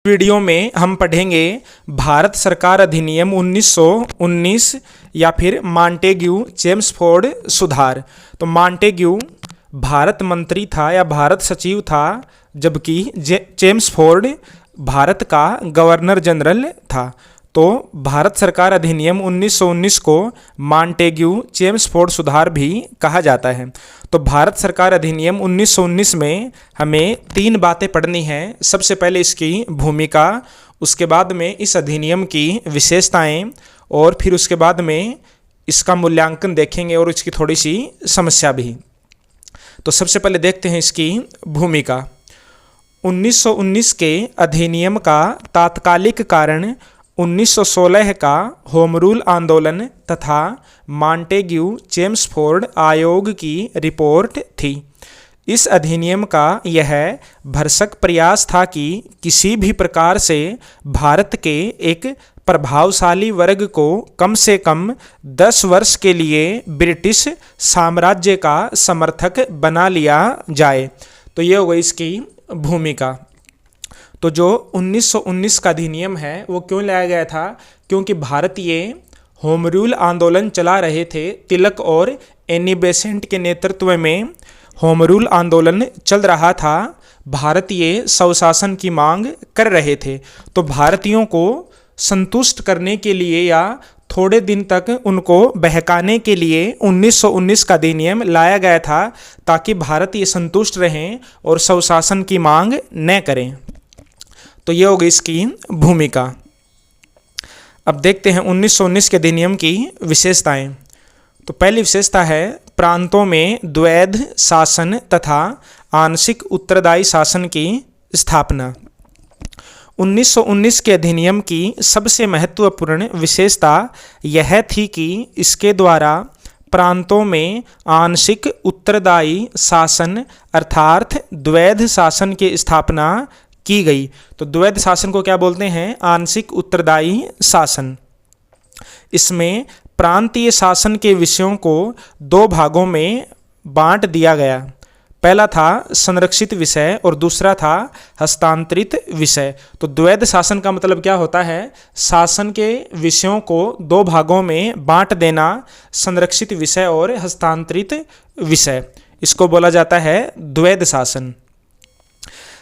Video में हम पढ़ेंगे भारत सरकार अधिनियम 1919 या फिर मॉन्टेग्यू चेम्सफोर्ड सुधार। तो मॉन्टेग्यू भारत मंत्री था या भारत सचिव था, जबकि चेम्सफोर्ड भारत का गवर्नर जनरल था। तो भारत सरकार अधिनियम 1919 को मॉन्टेग्यू चेम्सफोर्ड सुधार भी कहा जाता है। तो भारत सरकार अधिनियम 1919 में हमें 3 बातें पढ़नी हैं। सबसे पहले इसकी भूमिका, उसके बाद में इस अधिनियम की विशेषताएं, और फिर उसके बाद में इसका मूल्यांकन देखेंगे और इसकी थोड़ी सी समस्या भी। तो सबसे पहले देखते हैं इसकी भूमिका। 1919 के अधिनियम का तात्कालिक कारण 1916 का होम रूल आंदोलन तथा मॉन्टेग्यू चेम्सफोर्ड आयोग की रिपोर्ट थी। इस अधिनियम का यह भरसक प्रयास था कि किसी भी प्रकार से भारत के एक प्रभावशाली वर्ग को कम से कम 10 वर्ष के लिए ब्रिटिश साम्राज्य का समर्थक बना लिया जाए। तो ये हो गई इसकी भूमिका। तो जो 1919 का अधिनियम है वो क्यों लाया गया था? क्योंकि भारतीय होम रूल आंदोलन चला रहे थे। तिलक और एनी बेसेंट के नेतृत्व में होम रूल आंदोलन चल रहा था। भारतीय स्वशासन की मांग कर रहे थे। तो भारतीयों को संतुष्ट करने के लिए या थोड़े दिन तक उनको बहकाने के लिए 1919 का अधिनियम लाया गया था, ताकि भारतीय संतुष्ट रहें और स्वशासन की मांग न करें। तो ये हो गई इसकी भूमिका। अब देखते हैं 1919 के अधिनियम की विशेषताएं। तो पहली विशेषता है प्रांतों में द्वैध शासन तथा आंशिक उत्तरदायी शासन की स्थापना। 1919 के अधिनियम की सबसे महत्वपूर्ण विशेषता यह थी कि इसके द्वारा प्रांतों में आंशिक उत्तरदायी शासन अर्थात द्वैध शासन की स्थापना की गई। तो द्वैध शासन को क्या बोलते हैं? आंशिक उत्तरदायी शासन। इसमें प्रांतीय शासन के विषयों को 2 भागों में बांट दिया गया। पहला था संरक्षित विषय और दूसरा था हस्तांतरित विषय। तो द्वैध शासन का मतलब क्या होता है? शासन के विषयों को 2 भागों में बांट देना, संरक्षित विषय और हस्तांतरित विषय। इसको बोला जाता है द्वैध शासन।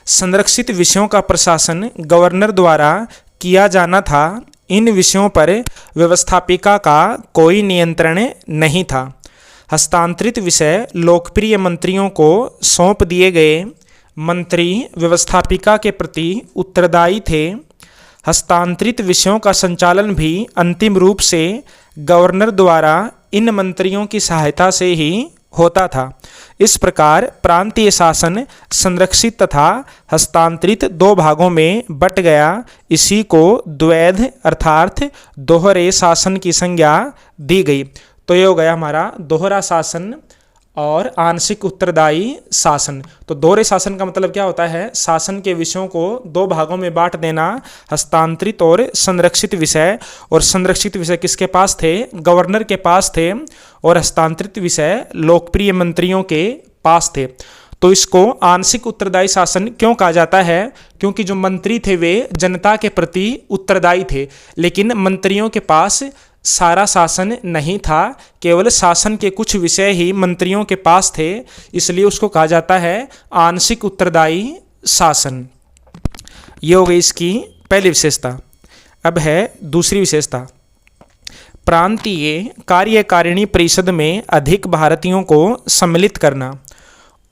संरक्षित विषयों का प्रशासन गवर्नर द्वारा किया जाना था। इन विषयों पर व्यवस्थापिका का कोई नियंत्रण नहीं था। हस्तांतरित विषय लोकप्रिय मंत्रियों को सौंप दिए गए। मंत्री व्यवस्थापिका के प्रति उत्तरदायी थे। हस्तांतरित विषयों का संचालन भी अंतिम रूप से गवर्नर द्वारा इन मंत्रियों की सहायता से ही होता था। इस प्रकार प्रांतीय शासन संरक्षित तथा हस्तांतरित 2 भागों में बट गया। इसी को द्वैध अर्थात दोहरे शासन की संज्ञा दी गई। तो ये हो गया हमारा दोहरा शासन और आंशिक उत्तरदायी शासन। तो दोहरे शासन का मतलब क्या होता है? शासन के विषयों को 2 भागों में बांट देना, हस्तांतरित और संरक्षित विषय। और संरक्षित विषय किसके पास थे? गवर्नर के पास थे। और हस्तांतरित विषय लोकप्रिय मंत्रियों के पास थे। तो इसको आंशिक उत्तरदायी शासन क्यों कहा जाता है? क्योंकि जो मंत्री थे वे जनता के प्रति उत्तरदायी थे, लेकिन मंत्रियों के पास सारा शासन नहीं था, केवल शासन के कुछ विषय ही मंत्रियों के पास थे। इसलिए उसको कहा जाता है आंशिक उत्तरदायी शासन। ये हो गई इसकी पहली विशेषता। अब है दूसरी विशेषता, प्रांतीय कार्यकारिणी परिषद में अधिक भारतीयों को सम्मिलित करना।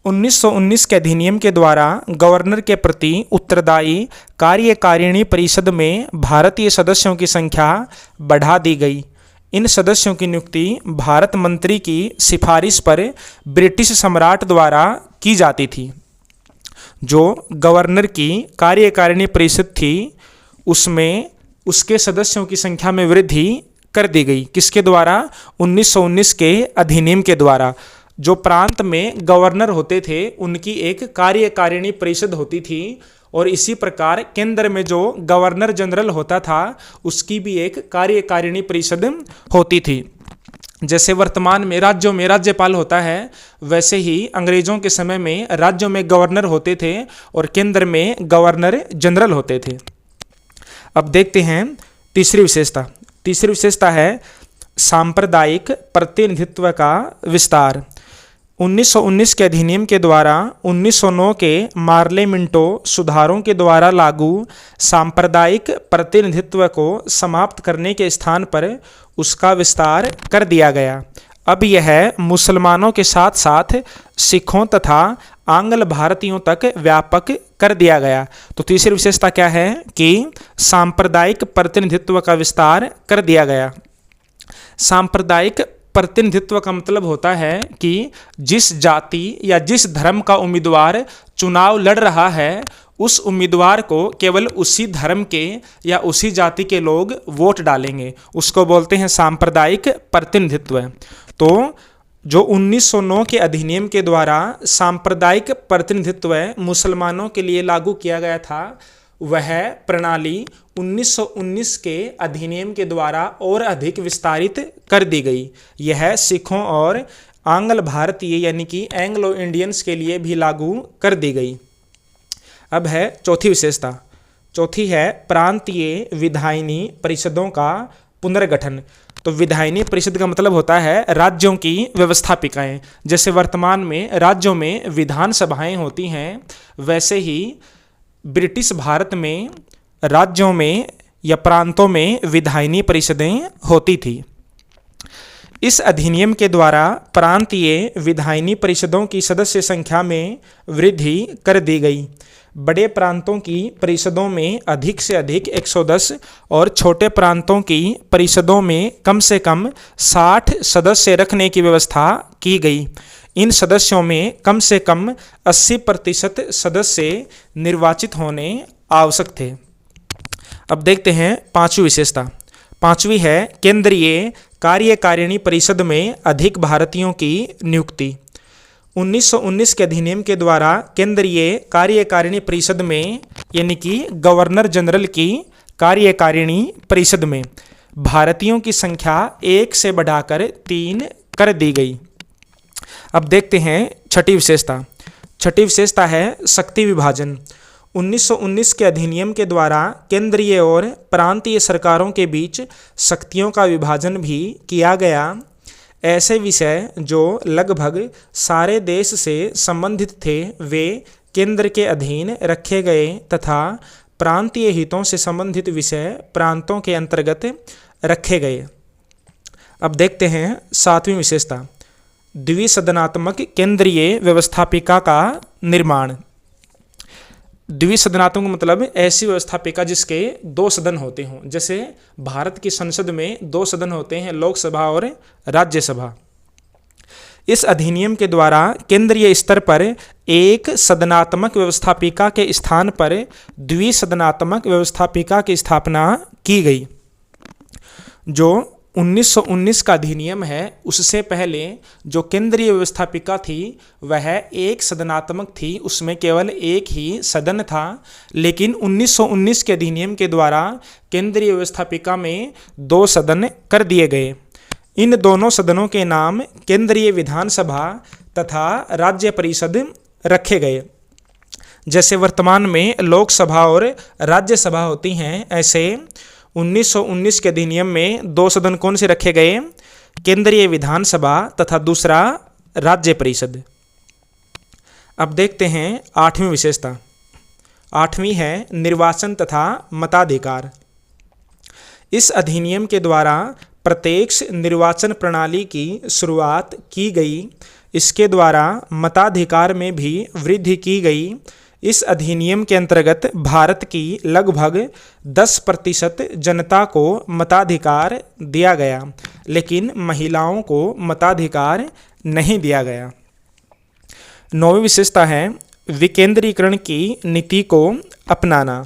1919 के अधिनियम के द्वारा गवर्नर के प्रति उत्तरदायी कार्यकारिणी परिषद में भारतीय सदस्यों की संख्या बढ़ा दी गई। इन सदस्यों की नियुक्ति भारत मंत्री की सिफारिश पर ब्रिटिश सम्राट द्वारा की जाती थी। जो गवर्नर की कार्यकारिणी परिषद थी उसमें उसके सदस्यों की संख्या में वृद्धि कर दी गई। किसके द्वारा? 1919 के अधिनियम के द्वारा। जो प्रांत में गवर्नर होते थे उनकी एक कार्यकारिणी परिषद होती थी, और इसी प्रकार केंद्र में जो गवर्नर जनरल होता था उसकी भी एक कार्यकारिणी परिषद होती थी। जैसे वर्तमान में राज्यों में राज्यपाल होता है, वैसे ही अंग्रेजों के समय में राज्यों में गवर्नर होते थे और केंद्र में गवर्नर जनरल होते थे। अब देखते हैं तीसरी विशेषता। तीसरी विशेषता है सांप्रदायिक प्रतिनिधित्व का विस्तार। 1919 के अधिनियम के द्वारा 1909 के मार्लेमिंटो सुधारों के द्वारा लागू सांप्रदायिक प्रतिनिधित्व को समाप्त करने के स्थान पर उसका विस्तार कर दिया गया। अब यह मुसलमानों के साथ साथ सिखों तथा आंग्ल भारतीयों तक व्यापक कर दिया गया। तो तीसरी विशेषता क्या है कि सांप्रदायिक प्रतिनिधित्व का विस्तार कर दिया गया। सांप्रदायिक प्रतिनिधित्व का मतलब होता है कि जिस जाति या जिस धर्म का उम्मीदवार चुनाव लड़ रहा है उस उम्मीदवार को केवल उसी धर्म के या उसी जाति के लोग वोट डालेंगे, उसको बोलते हैं सांप्रदायिक प्रतिनिधित्व। तो जो 1909 के अधिनियम के द्वारा सांप्रदायिक प्रतिनिधित्व मुसलमानों के लिए लागू किया गया था, वह प्रणाली 1919 के अधिनियम के द्वारा और अधिक विस्तारित कर दी गई। यह सिखों और आंग्ल भारतीय यानी कि एंग्लो इंडियंस के लिए भी लागू कर दी गई। अब है चौथी विशेषता। चौथी है प्रांतीय विधायिनी परिषदों का पुनर्गठन। तो विधायिनी परिषद का मतलब होता है राज्यों की व्यवस्थापिकाएं। जैसे वर्तमान में राज्यों में विधानसभाएं होती हैं, वैसे ही ब्रिटिश भारत में राज्यों में या प्रांतों में विधायिनी परिषदें होती थी। इस अधिनियम के द्वारा प्रांतीय विधायिनी परिषदों की सदस्य संख्या में वृद्धि कर दी गई। बड़े प्रांतों की परिषदों में अधिक से अधिक 110 और छोटे प्रांतों की परिषदों में कम से कम 60 सदस्य रखने की व्यवस्था की गई। इन सदस्यों में कम से कम 80% सदस्य निर्वाचित होने आवश्यक थे। अब देखते हैं पांचवी विशेषता। पांचवी है केंद्रीय कार्यकारिणी परिषद में अधिक भारतीयों की नियुक्ति। 1919 के अधिनियम के द्वारा केंद्रीय कार्यकारिणी परिषद में यानी कि गवर्नर जनरल की कार्यकारिणी परिषद में भारतीयों की संख्या 1 से बढ़ाकर 3 कर दी गई। अब देखते हैं छठी विशेषता। छठी विशेषता है शक्ति विभाजन। 1919 के अधिनियम के द्वारा केंद्रीय और प्रांतीय सरकारों के बीच शक्तियों का विभाजन भी किया गया। ऐसे विषय जो लगभग सारे देश से संबंधित थे वे केंद्र के अधीन रखे गए तथा प्रांतीय हितों से संबंधित विषय प्रांतों के अंतर्गत रखे गए। अब देखते हैं सातवीं विशेषता। द्विसदनात्मक केंद्रीय व्यवस्थापिका का निर्माण। द्विसदनात्मक मतलब ऐसी व्यवस्थापिका जिसके 2 सदन होते हों। जैसे भारत की संसद में 2 सदन होते हैं, लोकसभा और राज्यसभा। इस अधिनियम के द्वारा केंद्रीय स्तर पर एक सदनात्मक व्यवस्थापिका के स्थान पर द्विसदनात्मक व्यवस्थापिका की स्थापना की गई। जो 1919 का अधिनियम है उससे पहले जो केंद्रीय व्यवस्थापिका थी वह एक सदनात्मक थी, उसमें केवल एक ही सदन था। लेकिन 1919 के अधिनियम के द्वारा केंद्रीय व्यवस्थापिका में 2 सदन कर दिए गए। इन दोनों सदनों के नाम केंद्रीय विधानसभा तथा राज्य परिषद रखे गए। जैसे वर्तमान में लोकसभा और राज्यसभा होती हैं, ऐसे 1919 के अधिनियम में 2 सदन कौन से रखे गए? केंद्रीय विधानसभा तथा दूसरा राज्य परिषद। अब देखते हैं 8वीं विशेषता। 8वीं है निर्वाचन तथा मताधिकार। इस अधिनियम के द्वारा प्रत्यक्ष निर्वाचन प्रणाली की शुरुआत की गई। इसके द्वारा मताधिकार में भी वृद्धि की गई। इस अधिनियम के अंतर्गत भारत की लगभग 10% जनता को मताधिकार दिया गया, लेकिन महिलाओं को मताधिकार नहीं दिया गया। 9वीं विशेषता है विकेंद्रीकरण की नीति को अपनाना।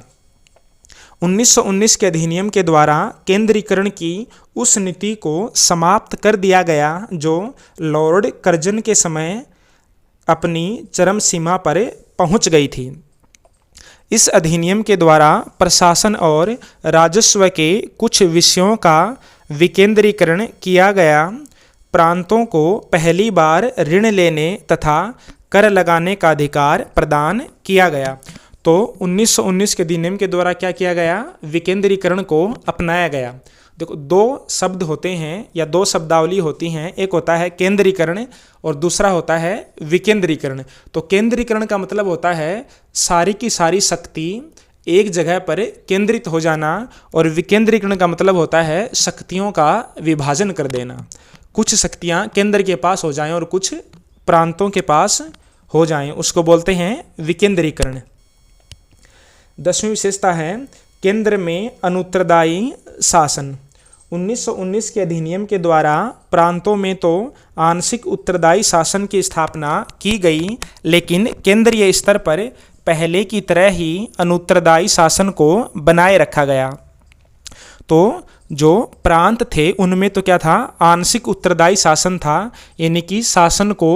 1919 के अधिनियम के द्वारा केंद्रीकरण की उस नीति को समाप्त कर दिया गया जो लॉर्ड कर्जन के समय अपनी चरम सीमा पर पहुंच गई थी। इस अधिनियम के द्वारा प्रशासन और राजस्व के कुछ विषयों का विकेंद्रीकरण किया गया। प्रांतों को पहली बार ऋण लेने तथा कर लगाने का अधिकार प्रदान किया गया। तो 1919 के अधिनियम के द्वारा क्या किया गया, विकेंद्रीकरण को अपनाया गया। देखो, दो शब्द होते हैं या दो शब्दावली होती हैं, एक होता है केंद्रीकरण और दूसरा होता है विकेंद्रीकरण। तो केंद्रीकरण का मतलब होता है सारी की सारी शक्ति एक जगह पर केंद्रित हो जाना, और विकेंद्रीकरण का मतलब होता है शक्तियों का विभाजन कर देना। कुछ शक्तियां केंद्र के पास हो जाएं और कुछ प्रांतों के पास हो जाएं, उसको बोलते हैं विकेंद्रीकरण। 10वीं विशेषता है केंद्र में अनुत्तरदायी शासन। 1919 के अधिनियम के द्वारा प्रांतों में तो आंशिक उत्तरदायी शासन की स्थापना की गई, लेकिन केंद्रीय स्तर पर पहले की तरह ही अनुत्तरदायी शासन को बनाए रखा गया। तो जो प्रांत थे उनमें तो क्या था, आंशिक उत्तरदायी शासन था, यानी कि शासन को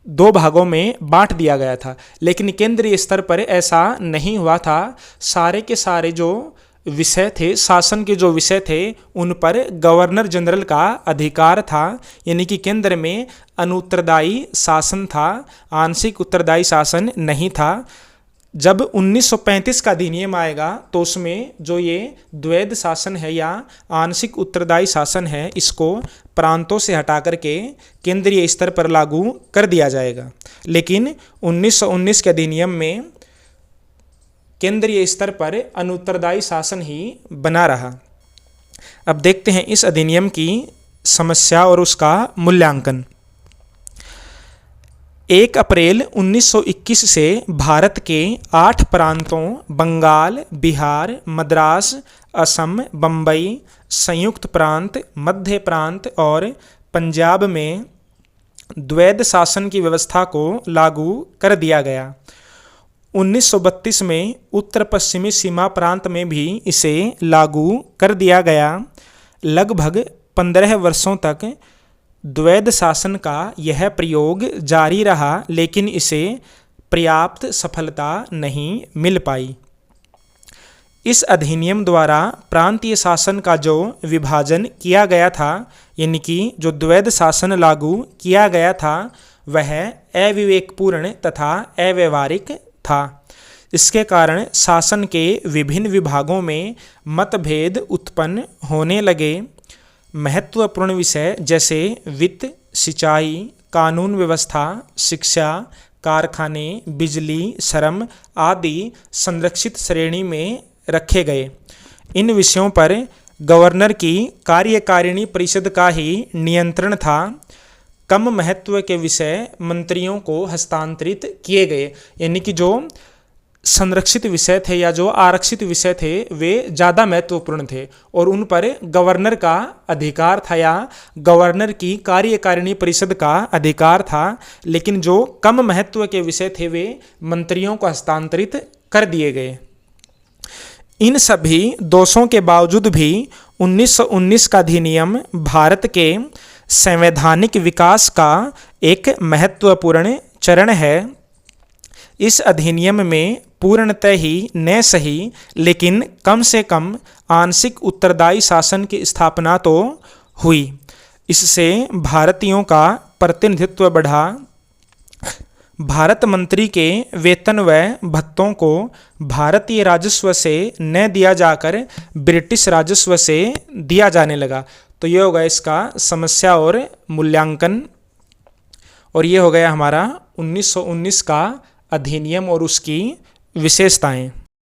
दो भागों में बांट दिया गया था। लेकिन केंद्रीय स्तर पर ऐसा नहीं हुआ था। सारे के सारे जो विषय थे, शासन के जो विषय थे, उन पर गवर्नर जनरल का अधिकार था, यानी कि केंद्र में अनुत्तरदायी शासन था, आंशिक उत्तरदायी शासन नहीं था। जब 1935 का अधिनियम आएगा तो उसमें जो ये द्वैध शासन है या आंशिक उत्तरदायी शासन है, इसको प्रांतों से हटा करके केंद्रीय स्तर पर लागू कर दिया जाएगा। लेकिन 1919 के अधिनियम में केंद्रीय स्तर पर अनुत्तरदायी शासन ही बना रहा। अब देखते हैं इस अधिनियम की समस्या और उसका मूल्यांकन। 1 अप्रैल 1921 से भारत के 8 प्रांतों बंगाल, बिहार, मद्रास, असम, बम्बई, संयुक्त प्रांत, मध्य प्रांत और पंजाब में द्वैध शासन की व्यवस्था को लागू कर दिया गया। 1932 में उत्तर पश्चिमी सीमा प्रांत में भी इसे लागू कर दिया गया। लगभग 15 वर्षों तक द्वैध शासन का यह प्रयोग जारी रहा, लेकिन इसे पर्याप्त सफलता नहीं मिल पाई। इस अधिनियम द्वारा प्रांतीय शासन का जो विभाजन किया गया था, यानी कि जो द्वैध शासन लागू किया गया था, वह अविवेकपूर्ण तथा अव्यवहारिक था। इसके कारण शासन के विभिन्न विभागों में मतभेद उत्पन्न होने लगे। महत्वपूर्ण विषय जैसे वित्त, सिंचाई, कानून व्यवस्था, शिक्षा, कारखाने, बिजली, श्रम आदि संरक्षित श्रेणी में रखे गए। इन विषयों पर गवर्नर की कार्यकारिणी परिषद का ही नियंत्रण था। कम महत्व के विषय मंत्रियों को हस्तांतरित किए गए, यानी कि जो संरक्षित विषय थे या जो आरक्षित विषय थे वे ज़्यादा महत्वपूर्ण थे और उन पर गवर्नर का अधिकार था या गवर्नर की कार्यकारिणी परिषद का अधिकार था। लेकिन जो कम महत्व के विषय थे वे मंत्रियों को हस्तांतरित कर दिए गए। इन सभी दोषों के बावजूद भी 1919 का अधिनियम भारत के संवैधानिक विकास का एक महत्वपूर्ण चरण है। इस अधिनियम में पूर्णतः ही न सही लेकिन कम से कम आंशिक उत्तरदायी शासन की स्थापना तो हुई। इससे भारतीयों का प्रतिनिधित्व बढ़ा। भारत मंत्री के वेतन व भत्तों को भारतीय राजस्व से न दिया जाकर ब्रिटिश राजस्व से दिया जाने लगा। तो ये हो गया इसका समस्या और मूल्यांकन, और ये हो गया हमारा 1919 का अधिनियम और उसकी विशेषताएं।